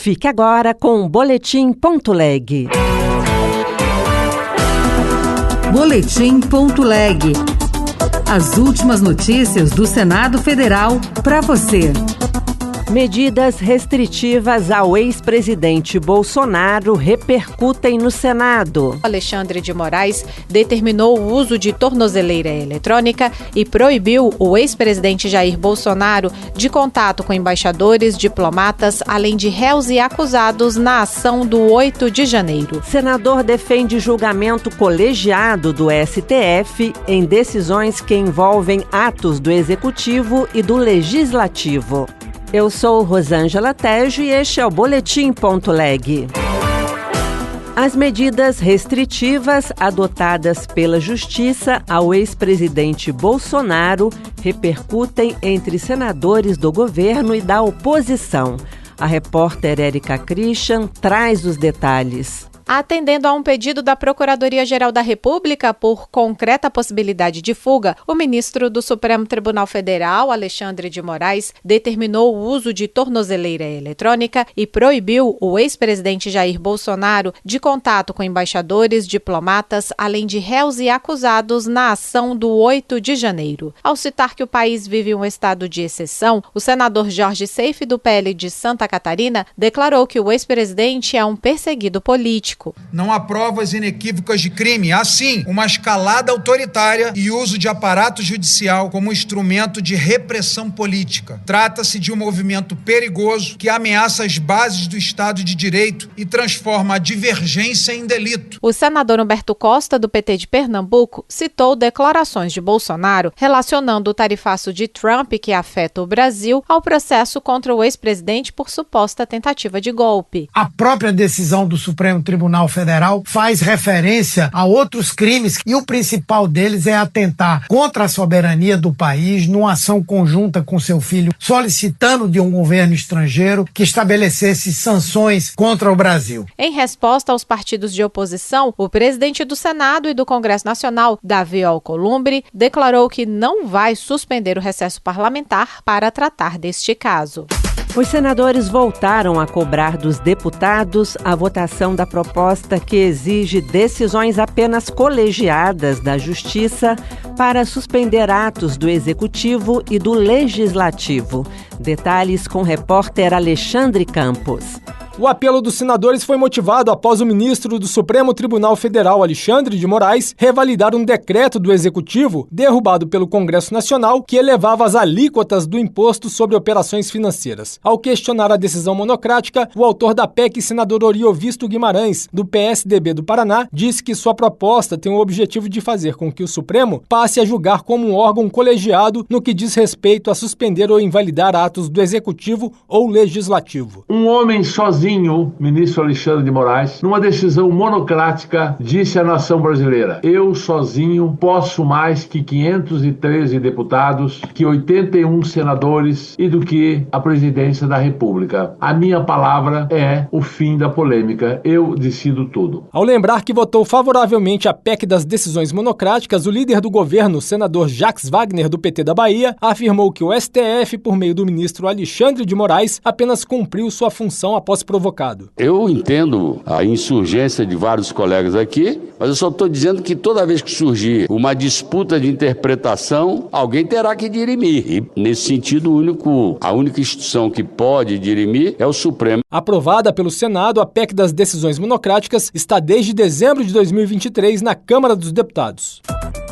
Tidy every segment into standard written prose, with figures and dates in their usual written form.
Fique agora com o Boletim.leg. Boletim.leg. As últimas notícias do Senado Federal para você. Medidas restritivas ao ex-presidente Bolsonaro repercutem no Senado. Alexandre de Moraes determinou o uso de tornozeleira eletrônica e proibiu o ex-presidente Jair Bolsonaro de contato com embaixadores, diplomatas, além de réus e acusados na ação do 8 de janeiro. Senador defende julgamento colegiado do STF em decisões que envolvem atos do Executivo e do Legislativo. Eu sou Rosângela Tejo e este é o Boletim.leg. As medidas restritivas adotadas pela Justiça ao ex-presidente Bolsonaro repercutem entre senadores do governo e da oposição. A repórter Érica Christian traz os detalhes. Atendendo a um pedido da Procuradoria-Geral da República por concreta possibilidade de fuga, o ministro do Supremo Tribunal Federal, Alexandre de Moraes, determinou o uso de tornozeleira eletrônica e proibiu o ex-presidente Jair Bolsonaro de contato com embaixadores, diplomatas, além de réus e acusados na ação do 8 de janeiro. Ao citar que o país vive um estado de exceção, o senador Jorge Seife, do PL de Santa Catarina, declarou que o ex-presidente é um perseguido político. Não há provas inequívocas de crime, há sim uma escalada autoritária e uso de aparato judicial como instrumento de repressão política. Trata-se de um movimento perigoso que ameaça as bases do Estado de Direito e transforma a divergência em delito. O senador Humberto Costa, do PT de Pernambuco, citou declarações de Bolsonaro relacionando o tarifaço de Trump que afeta o Brasil ao processo contra o ex-presidente por suposta tentativa de golpe. A própria decisão do Supremo Tribunal Federal faz referência a outros crimes e o principal deles é atentar contra a soberania do país numa ação conjunta com seu filho, solicitando de um governo estrangeiro que estabelecesse sanções contra o Brasil. Em resposta aos partidos de oposição, o presidente do Senado e do Congresso Nacional, Davi Alcolumbre, declarou que não vai suspender o recesso parlamentar para tratar deste caso. Os senadores voltaram a cobrar dos deputados a votação da proposta que exige decisões apenas colegiadas da Justiça para suspender atos do Executivo e do Legislativo. Detalhes com o repórter Alexandre Campos. O apelo dos senadores foi motivado após o ministro do Supremo Tribunal Federal, Alexandre de Moraes, revalidar um decreto do Executivo derrubado pelo Congresso Nacional que elevava as alíquotas do imposto sobre operações financeiras. Ao questionar a decisão monocrática, o autor da PEC, senador Oriovisto Guimarães, do PSDB do Paraná, disse que sua proposta tem o objetivo de fazer com que o Supremo passe a julgar como um órgão colegiado no que diz respeito a suspender ou invalidar atos do Executivo ou Legislativo. Um homem sozinho, ministro Alexandre de Moraes, numa decisão monocrática, disse à nação brasileira: eu sozinho posso mais que 513 deputados, que 81 senadores e do que a presidência da República. A minha palavra é o fim da polêmica. Eu decido tudo. Ao lembrar que votou favoravelmente a PEC das decisões monocráticas, o líder do governo, o senador Jacques Wagner, do PT da Bahia, afirmou que o STF, por meio do ministro Alexandre de Moraes, apenas cumpriu sua função após provocado. Eu entendo a insurgência de vários colegas aqui, mas eu só estou dizendo que toda vez que surgir uma disputa de interpretação, alguém terá que dirimir. E, nesse sentido, a única instituição que pode dirimir é o Supremo. Aprovada pelo Senado, a PEC das decisões monocráticas está desde dezembro de 2023 na Câmara dos Deputados.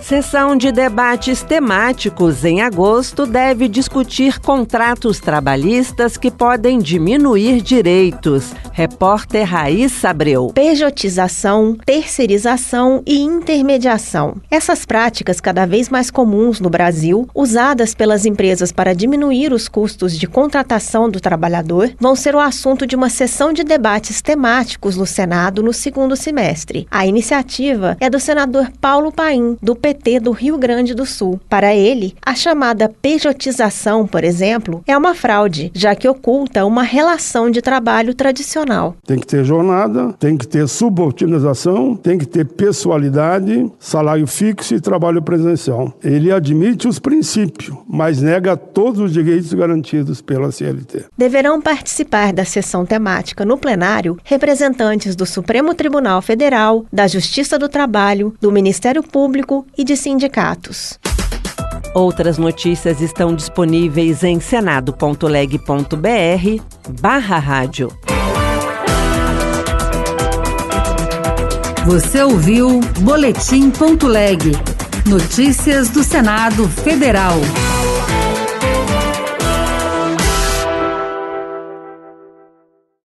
Sessão de debates temáticos em agosto deve discutir contratos trabalhistas que podem diminuir direitos. Repórter Raíssa Abreu. Pejotização, terceirização e intermediação. Essas práticas cada vez mais comuns no Brasil, usadas pelas empresas para diminuir os custos de contratação do trabalhador, vão ser o assunto de uma sessão de debates temáticos no Senado no segundo semestre. A iniciativa é do senador Paulo Paim, do PT PT do Rio Grande do Sul. Para ele, a chamada pejotização, por exemplo, é uma fraude, já que oculta uma relação de trabalho tradicional. Tem que ter jornada, tem que ter subordinação, tem que ter pessoalidade, salário fixo e trabalho presencial. Ele admite os princípios, mas nega todos os direitos garantidos pela CLT. Deverão participar da sessão temática no plenário representantes do Supremo Tribunal Federal, da Justiça do Trabalho, do Ministério Público e de sindicatos. Outras notícias estão disponíveis em senado.leg.br/rádio. Você ouviu Boletim.leg. Notícias do Senado Federal.